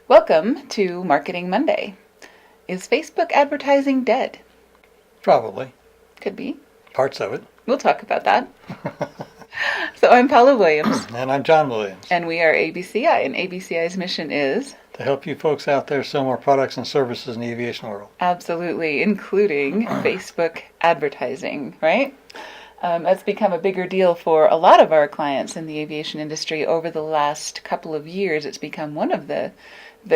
Welcome to Marketing Monday. Is Facebook advertising dead? Probably. Could be. Parts of it. We'll talk about that. So I'm Paula Williams. And I'm John Williams. And we are ABCI, and ABCI's mission is to help you folks out there sell more products and services in the aviation world. Absolutely, including Facebook advertising, right? That's become a bigger deal for a lot of our clients in the aviation industry over the last couple of years. It's become one of the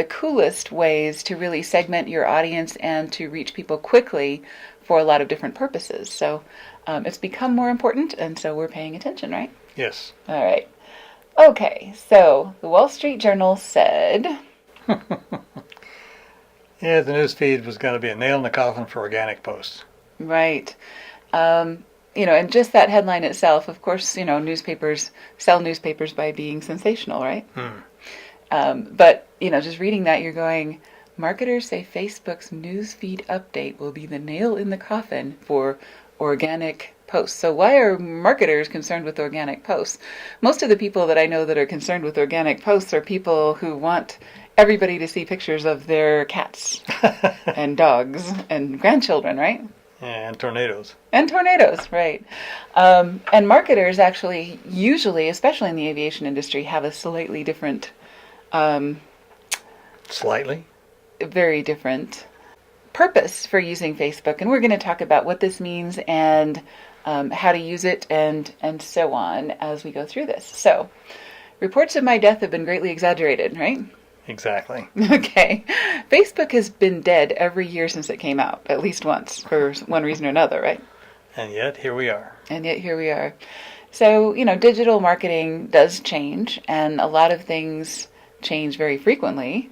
coolest ways to really segment your audience and to reach people quickly for a lot of different purposes. So it's become more important, and so we're paying attention, right? Yes. All right. Okay, so the Wall Street Journal said... Yeah, the news feed was going to be a nail in the coffin for organic posts. Right. And just that headline itself, of course, newspapers sell newspapers by being sensational, right? But, just reading that, you're going, marketers say Facebook's newsfeed update will be the nail in the coffin for organic posts. So why are marketers concerned with organic posts? Most of the people that I know that are concerned with organic posts are people who want everybody to see pictures of their cats and dogs and grandchildren, right? And tornadoes. And tornadoes, right. And marketers actually usually, especially in the aviation industry, have a slightly different... Slightly? Very different purpose for using Facebook. And we're going to talk about what this means and how to use it and so on as we go through this. So, reports of my death have been greatly exaggerated, right? Exactly. Okay. Facebook has been dead every year since it came out, at least once, for one reason or another, right? And yet, here we are. So, digital marketing does change, and a lot of things change very frequently.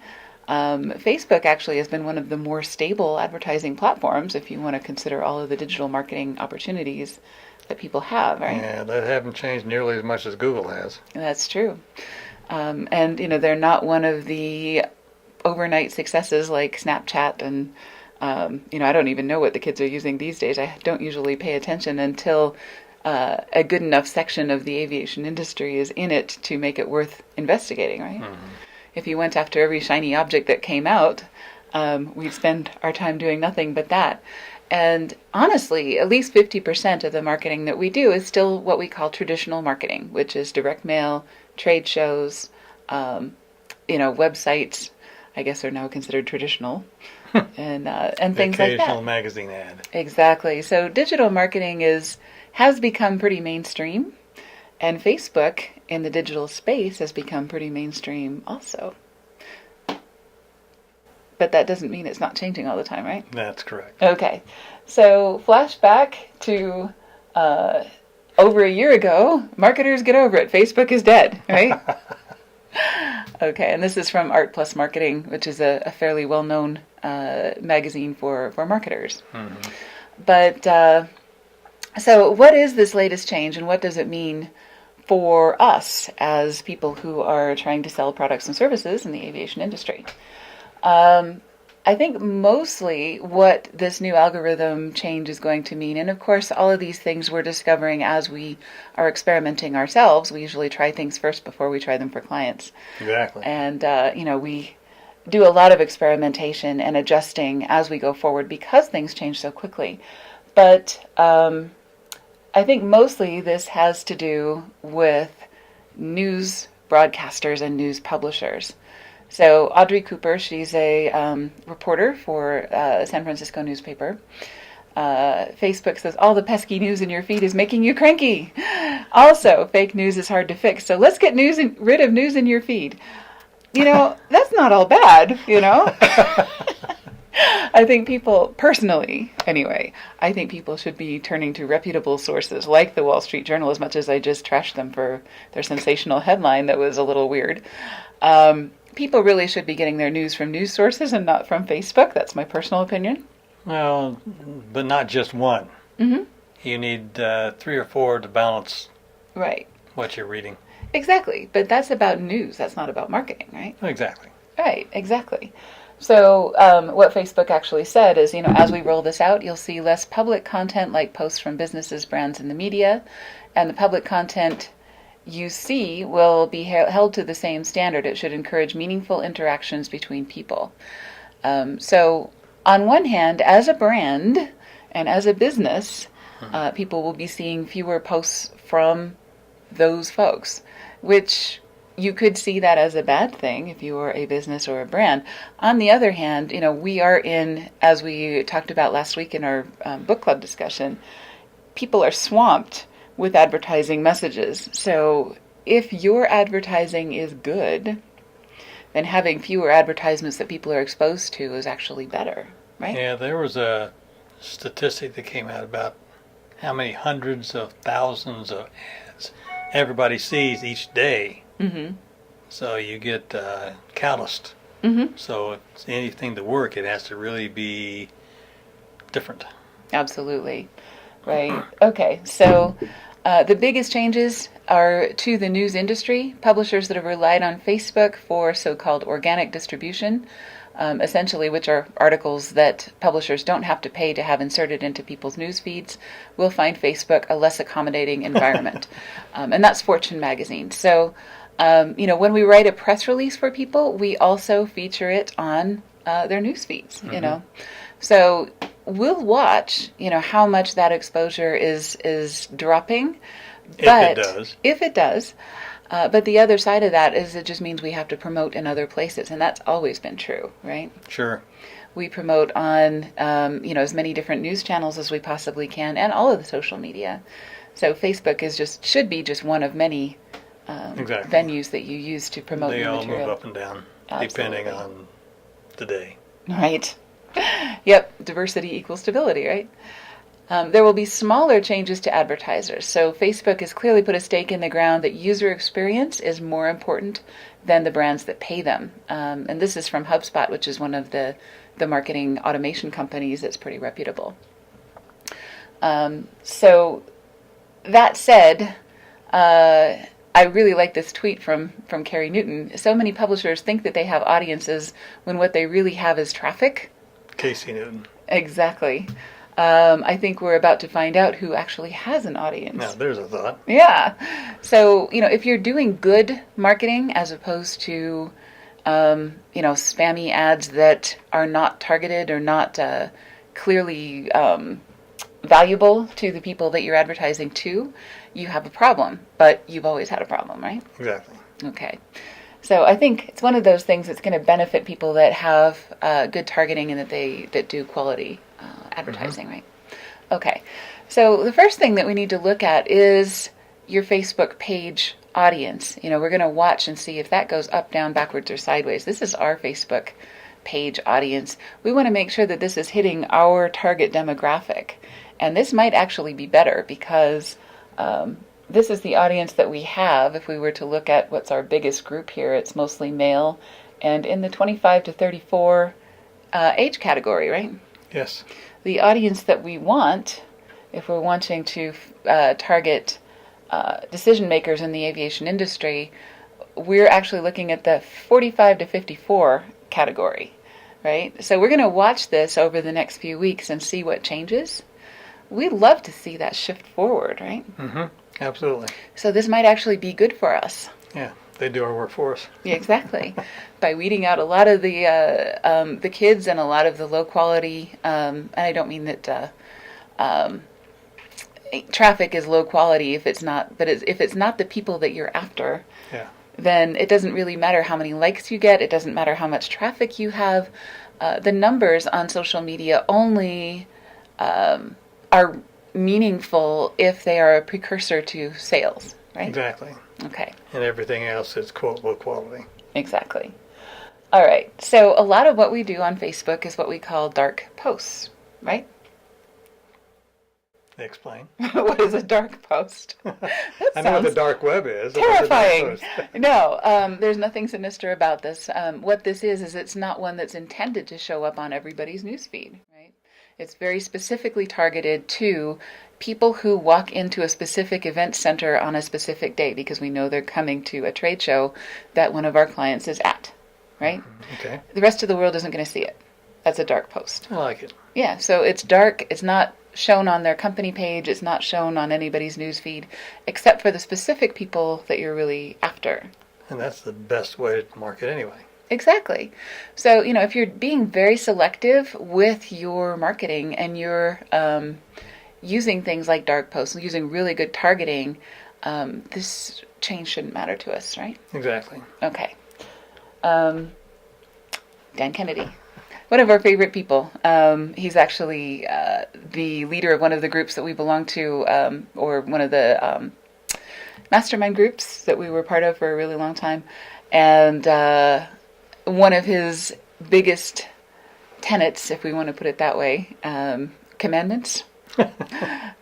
Facebook actually has been one of the more stable advertising platforms, if you want to consider all of the digital marketing opportunities that people have, right? Yeah, they haven't changed nearly as much as Google has. That's true. And they're not one of the overnight successes like Snapchat and, I don't even know what the kids are using these days. I don't usually pay attention until a good enough section of the aviation industry is in it to make it worth investigating, right? Mm-hmm. If you went after every shiny object that came out, we'd spend our time doing nothing but that. And honestly, at least 50% of the marketing that we do is still what we call traditional marketing, which is direct mail, trade shows, websites, I guess are now considered traditional, and things like that. Occasional magazine ad. Exactly. So digital marketing has become pretty mainstream, and Facebook in the digital space has become pretty mainstream also. But that doesn't mean it's not changing all the time, right? That's correct. Okay. So flashback to over a year ago, marketers get over it. Facebook is dead, right? Okay, and this is from Art Plus Marketing, which is a fairly well-known magazine for marketers. Mm-hmm. But so what is this latest change, and what does it mean for us as people who are trying to sell products and services in the aviation industry? I think mostly what this new algorithm change is going to mean, and of course all of these things we're discovering as we are experimenting ourselves. We usually try things first before we try them for clients. Exactly. And, we do a lot of experimentation and adjusting as we go forward because things change so quickly. But I think mostly this has to do with news broadcasters and news publishers. So Audrey Cooper, she's a reporter for a San Francisco newspaper. Facebook says, all the pesky news in your feed is making you cranky. Also, fake news is hard to fix. So let's get rid of news in your feed. That's not all bad, I think people, personally, anyway, I think people should be turning to reputable sources like the Wall Street Journal, as much as I just trashed them for their sensational headline that was a little weird. People really should be getting their news from news sources and not from Facebook. That's my personal opinion. Well, but not just one. Mm-hmm. You need 3 or 4 to balance what you're reading. Exactly. But that's about news. That's not about marketing, right? Exactly. Right. Exactly. So what Facebook actually said is, as we roll this out, you'll see less public content like posts from businesses, brands, and the media. And the public content you see will be held to the same standard. It should encourage meaningful interactions between people. So on one hand, as a brand and as a business, people will be seeing fewer posts from those folks, which you could see that as a bad thing if you were a business or a brand. On the other hand, we are in, as we talked about last week in our book club discussion, people are swamped with advertising messages. So if your advertising is good, then having fewer advertisements that people are exposed to is actually better, right? Yeah, there was a statistic that came out about how many hundreds of thousands of ads everybody sees each day. Mm-hmm. So you get calloused. Mm-hmm. So it's anything to work, it has to really be different. Absolutely. Right. Okay. So the biggest changes are to the news industry. Publishers that have relied on Facebook for so-called organic distribution, essentially which are articles that publishers don't have to pay to have inserted into people's news feeds, will find Facebook a less accommodating environment. And that's Fortune magazine. So, when we write a press release for people, we also feature it on their news feeds, mm-hmm. So we'll watch, how much that exposure is dropping. But if it does. But the other side of that is it just means we have to promote in other places, and that's always been true, right? Sure. We promote on, as many different news channels as we possibly can, and all of the social media. So Facebook should be just one of many venues that you use to promote your material. They all move up and down, depending on the day. Right. Yep, diversity equals stability, right? There will be smaller changes to advertisers. So Facebook has clearly put a stake in the ground that user experience is more important than the brands that pay them. And this is from HubSpot, which is one of the marketing automation companies that's pretty reputable. So that said, I really like this tweet from Carrie Newton. So many publishers think that they have audiences when what they really have is traffic. Casey Newton. Exactly. I think we're about to find out who actually has an audience. Now, there's a thought. Yeah. So, if you're doing good marketing as opposed to, spammy ads that are not targeted or not clearly valuable to the people that you're advertising to, you have a problem. But you've always had a problem, right? Exactly. Okay. So I think it's one of those things that's going to benefit people that have good targeting and that do quality advertising, mm-hmm. right? Okay. So the first thing that we need to look at is your Facebook page audience. We're going to watch and see if that goes up, down, backwards, or sideways. This is our Facebook page audience. We want to make sure that this is hitting our target demographic. And this might actually be better because this is the audience that we have. If we were to look at what's our biggest group here, it's mostly male and in the 25 to 34 age category, right? Yes. The audience that we want, if we're wanting to target decision makers in the aviation industry, we're actually looking at the 45 to 54 category, right? So we're going to watch this over the next few weeks and see what changes. We'd love to see that shift forward, right? Mm-hmm. Absolutely. So this might actually be good for us. Yeah, they do our work for us. Yeah, exactly. By weeding out a lot of the kids and a lot of the low quality, and I don't mean that traffic is low quality if it's not, but if it's not the people that you're after, yeah. Then it doesn't really matter how many likes you get. It doesn't matter how much traffic you have. The numbers on social media only are meaningful if they are a precursor to sales, right? Exactly. Okay. And everything else is, quote, low quality. Exactly. All right. So a lot of what we do on Facebook is what we call dark posts, right? Explain. What is a dark post? I know what the dark web is. Terrifying. No, there's nothing sinister about this. What this is it's not one that's intended to show up on everybody's newsfeed, right? It's very specifically targeted to people who walk into a specific event center on a specific day because we know they're coming to a trade show that one of our clients is at, right? Okay. The rest of the world isn't going to see it. That's a dark post. I like it. Yeah, so it's dark. It's not shown on their company page. It's not shown on anybody's newsfeed, except for the specific people that you're really after. And that's the best way to market anyway. Exactly. So, if you're being very selective with your marketing and you're using things like dark posts, using really good targeting, this change shouldn't matter to us, right? Exactly. Okay. Dan Kennedy, one of our favorite people. He's actually the leader of one of the groups that we belong to, or one of the mastermind groups that we were part of for a really long time. And one of his biggest tenets, if we want to put it that way, commandments,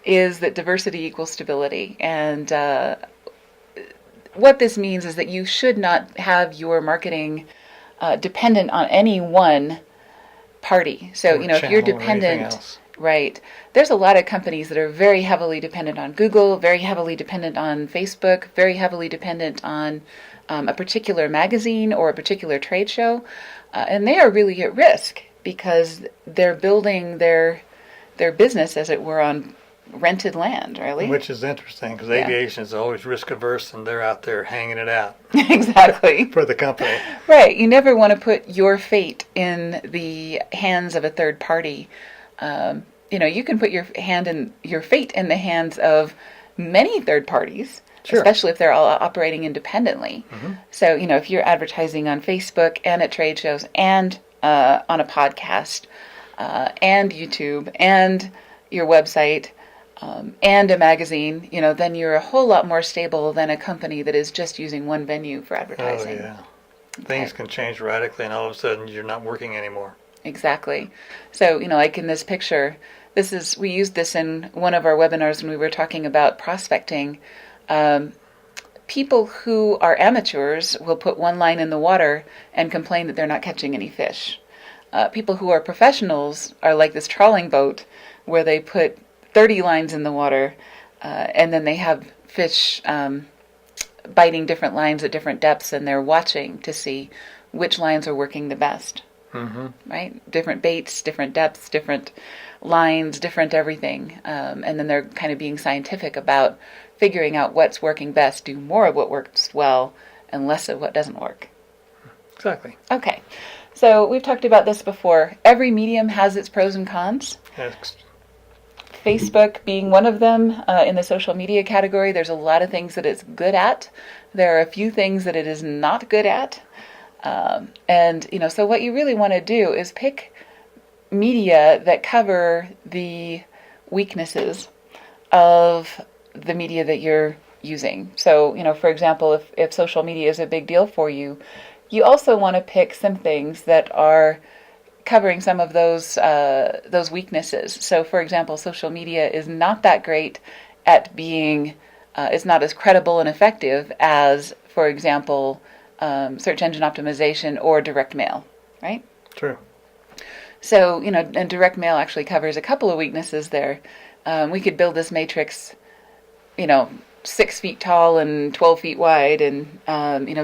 is that diversity equals stability. And what this means is that you should not have your marketing dependent on any one party. So, if you're dependent, right, there's a lot of companies that are very heavily dependent on Google, very heavily dependent on Facebook, very heavily dependent on a particular magazine or a particular trade show, and they are really at risk because they're building their business, as it were, on rented land, really. Which is interesting because aviation is always risk averse, and they're out there hanging it out. Exactly. For the company. Right. You never want to put your fate in the hands of a third party. You can put your fate in the hands of many third parties. Sure. Especially if they're all operating independently. Mm-hmm. So, if you're advertising on Facebook and at trade shows and on a podcast and YouTube and your website and a magazine, then you're a whole lot more stable than a company that is just using one venue for advertising. Oh, yeah. Things can change radically and all of a sudden you're not working anymore. Exactly. So, like in this picture, we used this in one of our webinars when we were talking about prospecting. People who are amateurs will put one line in the water and complain that they're not catching any fish. People who are professionals are like this trawling boat where they put 30 lines in the water and then they have fish biting different lines at different depths, and they're watching to see which lines are working the best. Mm-hmm. Right? Different baits, different depths, different lines, different everything. And then they're kind of being scientific about figuring out what's working best, do more of what works well and less of what doesn't work. Exactly. Okay. So we've talked about this before. Every medium has its pros and cons. Yes. Facebook being one of them in the social media category. There's a lot of things that it's good at. There are a few things that it is not good at. So what you really want to do is pick media that cover the weaknesses of the media that you're using. So, for example, if social media is a big deal for you, you also want to pick some things that are covering some of those weaknesses. So, for example, social media is not that great at being, it's not as credible and effective as, for example, search engine optimization or direct mail, right? True. So, and direct mail actually covers a couple of weaknesses there. We could build this matrix 6 feet tall and 12 feet wide and,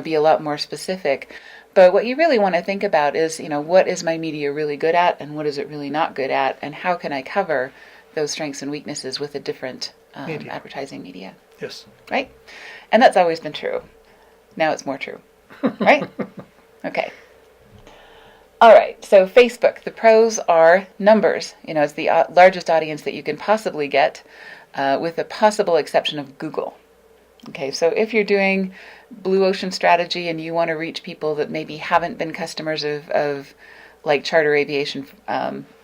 be a lot more specific. But what you really want to think about is, what is my media really good at and what is it really not good at, and how can I cover those strengths and weaknesses with a different advertising media? Yes. Right? And that's always been true. Now it's more true. Right? Okay. All right. So Facebook, the pros are numbers. It's the largest audience that you can possibly get, with the possible exception of Google. Okay, so if you're doing blue ocean strategy and you want to reach people that maybe haven't been customers of like charter aviation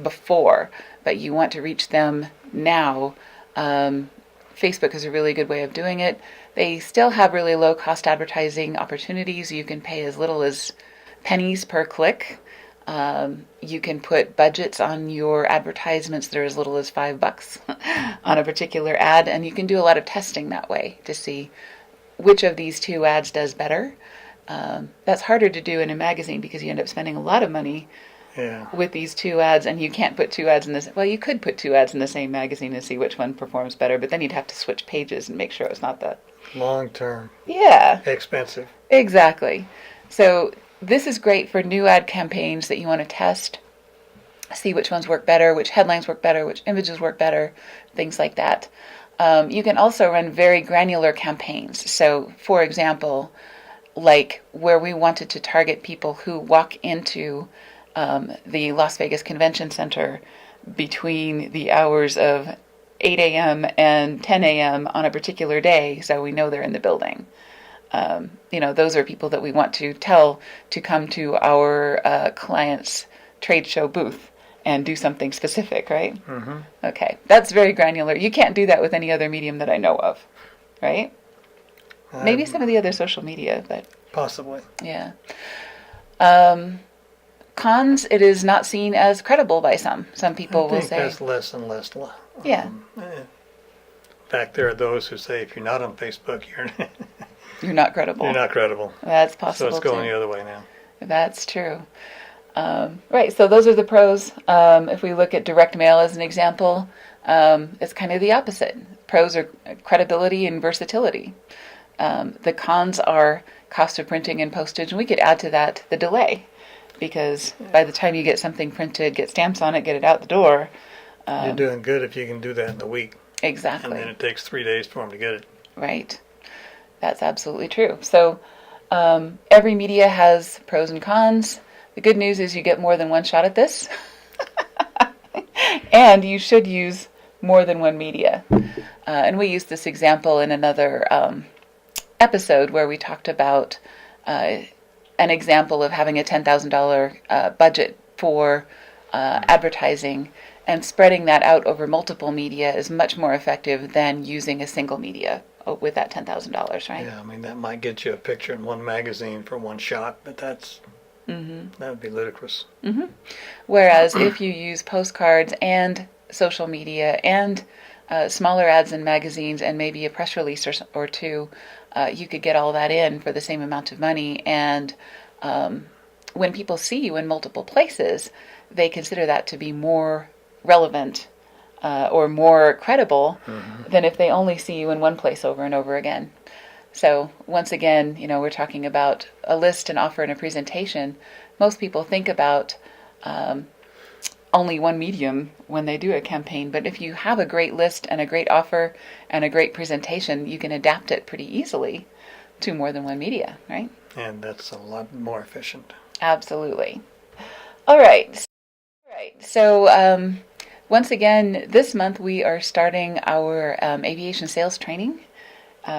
before, but you want to reach them now, Facebook is a really good way of doing it. They still have really low cost advertising opportunities. You can pay as little as pennies per click. You can put budgets on your advertisements that are as little as $5 on a particular ad, and you can do a lot of testing that way to see which of these two ads does better. That's harder to do in a magazine because you end up spending a lot of money with these two ads, and you can't put two ads in this. Well, you could put two ads in the same magazine and see which one performs better, but then you'd have to switch pages and make sure it's not that long term. Yeah. Expensive. Exactly. So this is great for new ad campaigns that you want to test. see which ones work better, which headlines work better, which images work better, things like that. You can also run very granular campaigns. So, for example, like where we wanted to target people who walk into the Las Vegas Convention Center between the hours of 8 a.m. and 10 a.m. on a particular day, so we know they're in the building. Those are people that we want to tell to come to our client's trade show booth and do something specific, right? Mm-hmm. Okay, that's very granular. You can't do that with any other medium that I know of, right? Maybe some of the other social media, but... Possibly. Yeah. Cons, it is not seen as credible by some. Some people will say... that's less and less. Yeah. In fact, there are those who say if you're not on Facebook, you're not credible. You're not credible. That's possible, so it's going the other way now. That's true. Right, so those are the pros. If we look at direct mail as an example, it's kind of the opposite. Pros are credibility and versatility. The cons are cost of printing and postage, and we could add to that the delay, because by the time you get something printed, get stamps on it, get it out the door... you're doing good if you can do that in a week. Exactly. And then it takes 3 days for them to get it. Right. That's absolutely true. So every media has pros and cons. The good news is you get more than one shot at this. And you should use more than one media. And we used this example in another episode where we talked about an example of having a $10,000 budget for advertising, and spreading that out over multiple media is much more effective than using a single media with that $10,000, right? Yeah, I mean, that might get you a picture in one magazine for one shot, but that would be ludicrous. Mm-hmm. Whereas if you use postcards and social media and smaller ads in magazines and maybe a press release or two, you could get all that in for the same amount of money. And when people see you in multiple places, they consider that to be more relevant or more credible than if they only see you in one place over and over again. So once again, we're talking about a list, an offer, and a presentation. Most people think about only one medium when they do a campaign, but if you have a great list and a great offer and a great presentation, you can adapt it pretty easily to more than one media, right? And that's a lot more efficient. Absolutely. All right. So once again, this month we are starting our aviation sales training,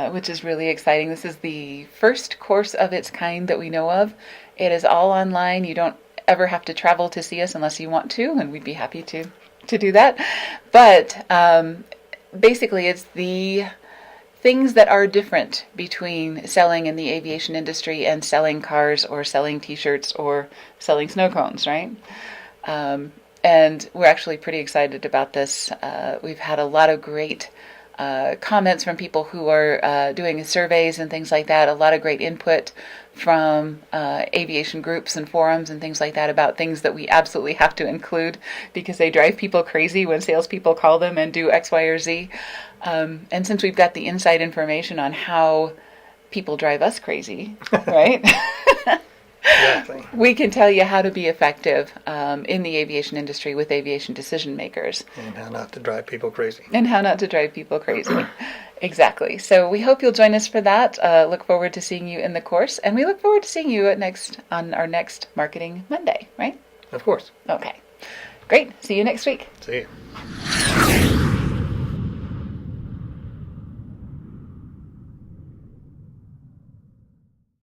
which is really exciting. This is the first course of its kind that we know of. It is all online. You don't ever have to travel to see us unless you want to, and we'd be happy to do that. But basically, it's the things that are different between selling in the aviation industry and selling cars or selling T-shirts or selling snow cones, right? And we're actually pretty excited about this. We've had a lot of great comments from people who are doing surveys and things like that, a lot of great input from aviation groups and forums and things like that about things that we absolutely have to include because they drive people crazy when salespeople call them and do X, Y, or Z. And since we've got the inside information on how people drive us crazy, right? Exactly. We can tell you how to be effective in the aviation industry with aviation decision makers. And how not to drive people crazy. Exactly. So we hope you'll join us for that. Look forward to seeing you in the course. And we look forward to seeing you on our next Marketing Monday, right? Of course. Okay. Great. See you next week. See you.